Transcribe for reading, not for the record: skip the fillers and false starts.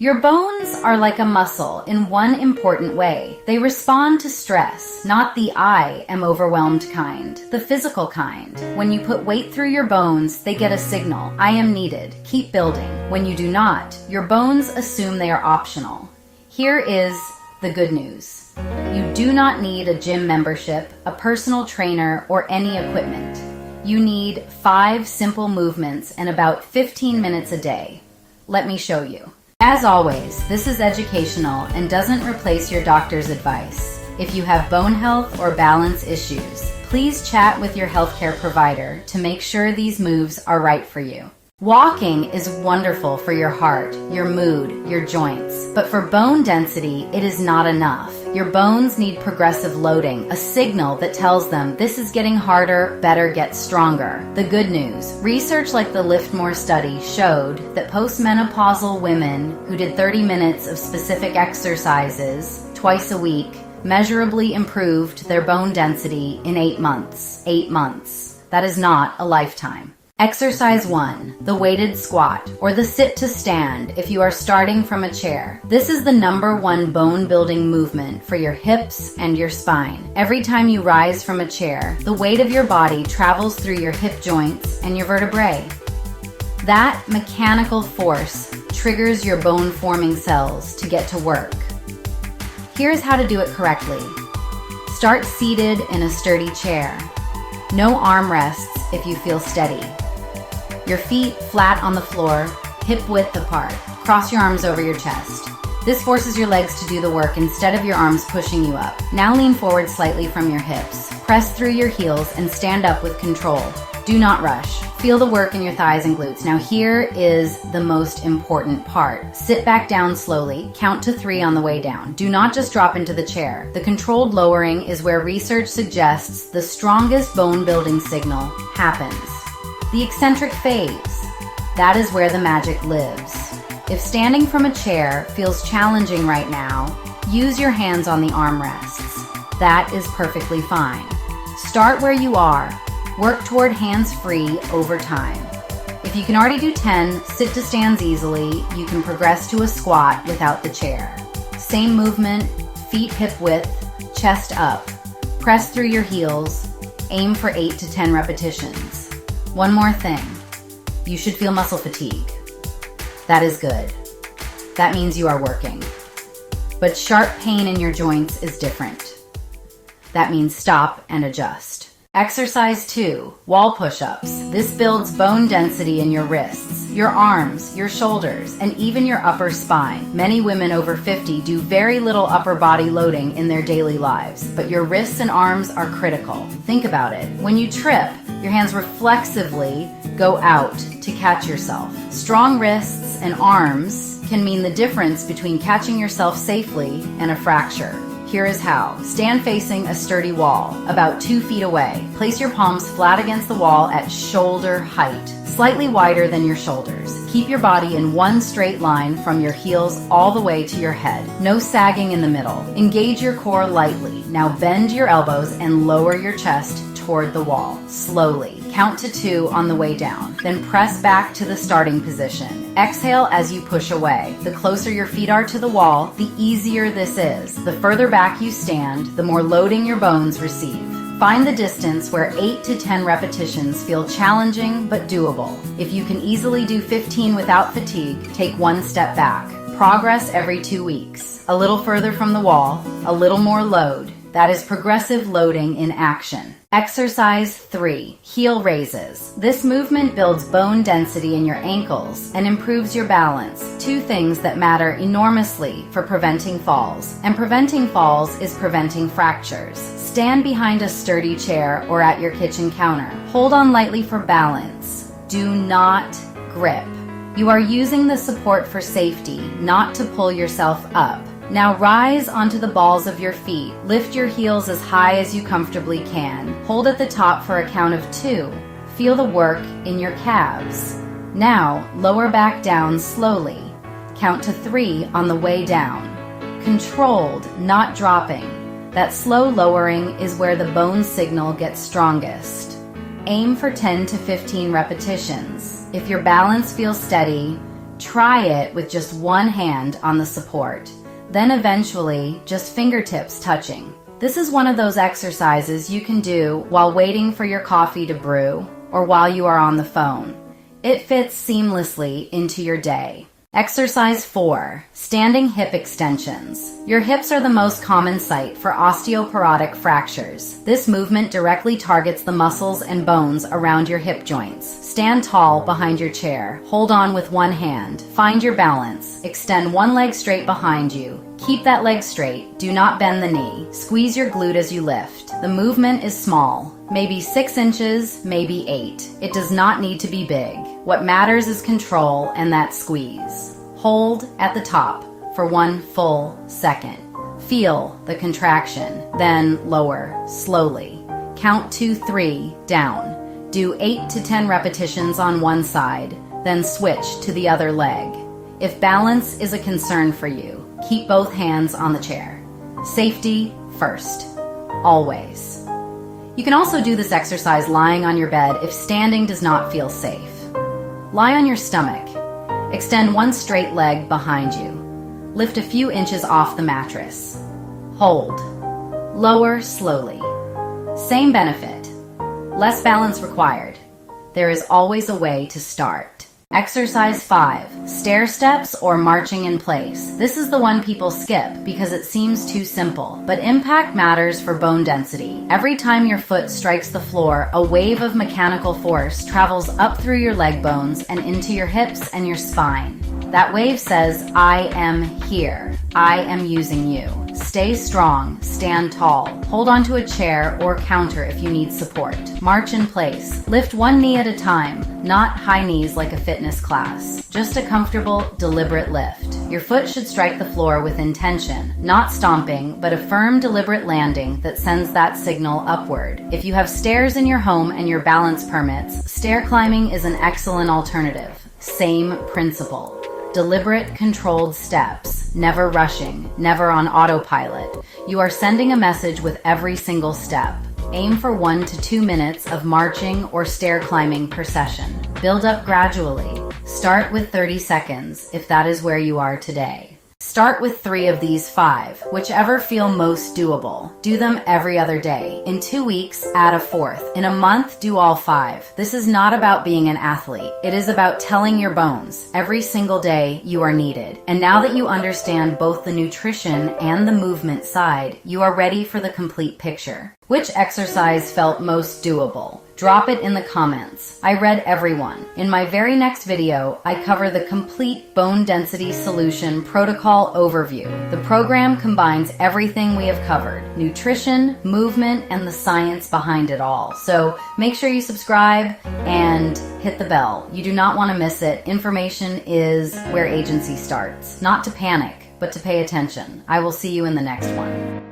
Your bones are like a muscle in one important way. They respond to stress, not the I am overwhelmed kind, the physical kind. When you put weight through your bones, they get a signal. I am needed. Keep building. When you do not, your bones assume they are optional. Here is the good news. You do not need a gym membership, a personal trainer, or any equipment. You need 5 simple movements and about 15 minutes a day. Let me show you. As always, this is educational and doesn't replace your doctor's advice. If you have bone health or balance issues, please chat with your healthcare provider to make sure these moves are right for you. Walking is wonderful for your heart, your mood, your joints, but for bone density, it is not enough. Your bones need progressive loading, a signal that tells them this is getting harder, better get stronger. The good news, research like the Lift More study showed that postmenopausal women who did 30 minutes of specific exercises twice a week measurably improved their bone density in 8 months. 8 months. That is not a lifetime. Exercise 1, the weighted squat, or the sit to stand if you are starting from a chair. This is the #1 bone building movement for your hips and your spine. Every time you rise from a chair, the weight of your body travels through your hip joints and your vertebrae. That mechanical force triggers your bone forming cells to get to work. Here's how to do it correctly. Start seated in a sturdy chair. No armrests if you feel steady. Your feet flat on the floor, hip width apart. Cross your arms over your chest. This forces your legs to do the work instead of your arms pushing you up. Now lean forward slightly from your hips. Press through your heels and stand up with control. Do not rush. Feel the work in your thighs and glutes. Now here is the most important part. Sit back down slowly. Count to 3 on the way down. Do not just drop into the chair. The controlled lowering is where research suggests the strongest bone building signal happens. The eccentric phase. That is where the magic lives. If standing from a chair feels challenging right now, use your hands on the armrests. That is perfectly fine. Start where you are. Work toward hands-free over time. If you can already do 10 sit to stands easily, you can progress to a squat without the chair. Same movement, feet hip width, chest up. Press through your heels. Aim for 8 to 10 repetitions. One more thing. You should feel muscle fatigue. That is good. That means you are working. But sharp pain in your joints is different. That means stop and adjust. Exercise 2, wall push-ups. This builds bone density in your wrists, your arms, your shoulders, and even your upper spine. Many women over 50 do very little upper body loading in their daily lives, but your wrists and arms are critical. Think about it. When you trip, your hands reflexively go out to catch yourself. Strong wrists and arms can mean the difference between catching yourself safely and a fracture. Here is how. Stand facing a sturdy wall, about 2 feet away. Place your palms flat against the wall at shoulder height, slightly wider than your shoulders. Keep your body in one straight line from your heels all the way to your head. No sagging in the middle. Engage your core lightly. Now bend your elbows and lower your chest toward the wall. Slowly. Count to 2 on the way down. Then press back to the starting position. Exhale as you push away. The closer your feet are to the wall, the easier this is. The further back you stand, the more loading your bones receive. Find the distance where 8 to 10 repetitions feel challenging but doable. If you can easily do 15 without fatigue, take 1 step back. Progress every 2 weeks. A little further from the wall, a little more load. That is progressive loading in action. Exercise 3, heel raises. This movement builds bone density in your ankles and improves your balance, 2 things that matter enormously for preventing falls. And preventing falls is preventing fractures. Stand behind a sturdy chair or at your kitchen counter. Hold on lightly for balance. Do not grip. You are using the support for safety, not to pull yourself up. Now rise onto the balls of your feet. Lift your heels as high as you comfortably can. Hold at the top for a count of 2. Feel the work in your calves. Now lower back down slowly. Count to 3 on the way down. Controlled, not dropping. That slow lowering is where the bone signal gets strongest. Aim for 10 to 15 repetitions. If your balance feels steady, Try it with just one hand on the support, then eventually just fingertips touching. This is one of those exercises you can do while waiting for your coffee to brew or while you are on the phone. It fits seamlessly into your day. Exercise 4. Standing hip extensions. Your hips are the most common site for osteoporotic fractures. This movement directly targets the muscles and bones around your hip joints. Stand tall behind your chair. Hold on with one hand. Find your balance. Extend one leg straight behind you. Keep that leg straight. Do not bend the knee. Squeeze your glute as you lift. The movement is small. Maybe 6 inches, maybe 8. It does not need to be big. What matters is control and that squeeze. Hold at the top for 1 full second. Feel the contraction, then lower slowly. Count 2, 3, down. Do 8 to 10 repetitions on one side, then switch to the other leg. If balance is a concern for you, keep both hands on the chair. Safety first, always. You can also do this exercise lying on your bed if standing does not feel safe. Lie on your stomach. Extend one straight leg behind you. Lift a few inches off the mattress. Hold. Lower slowly. Same benefit. Less balance required. There is always a way to start. Exercise 5. Stair steps or marching in place. This is the one people skip because it seems too simple, but impact matters for bone density. Every time your foot strikes the floor, a wave of mechanical force travels up through your leg bones and into your hips and your spine. That wave says, I am here. I am using you. Stay strong, stand tall, hold onto a chair or counter if you need support. March in place. Lift one knee at a time, not high knees like a fitness class. Just a comfortable, deliberate lift. Your foot should strike the floor with intention, not stomping, but a firm, deliberate landing that sends that signal upward. If you have stairs in your home and your balance permits, stair climbing is an excellent alternative. Same principle. Deliberate, controlled steps, never rushing, never on autopilot. You are sending a message with every single step. Aim for 1 to 2 minutes of marching or stair climbing per session. Build up gradually. Start with 30 seconds if that is where you are today. Start with 3 of these 5, whichever feel most doable. Do them every other day. In 2 weeks, add a 4th. In a month, do all 5. This is not about being an athlete. It is about telling your bones every single day you are needed. And now that you understand both the nutrition and the movement side, you are ready for the complete picture. Which exercise felt most doable? Drop it in the comments. I read everyone. In my very next video, I cover the complete bone density solution protocol overview. The program combines everything we have covered: nutrition, movement, and the science behind it all. So make sure you subscribe and hit the bell. You do not want to miss it. Information is where agency starts. Not to panic, but to pay attention. I will see you in the next one.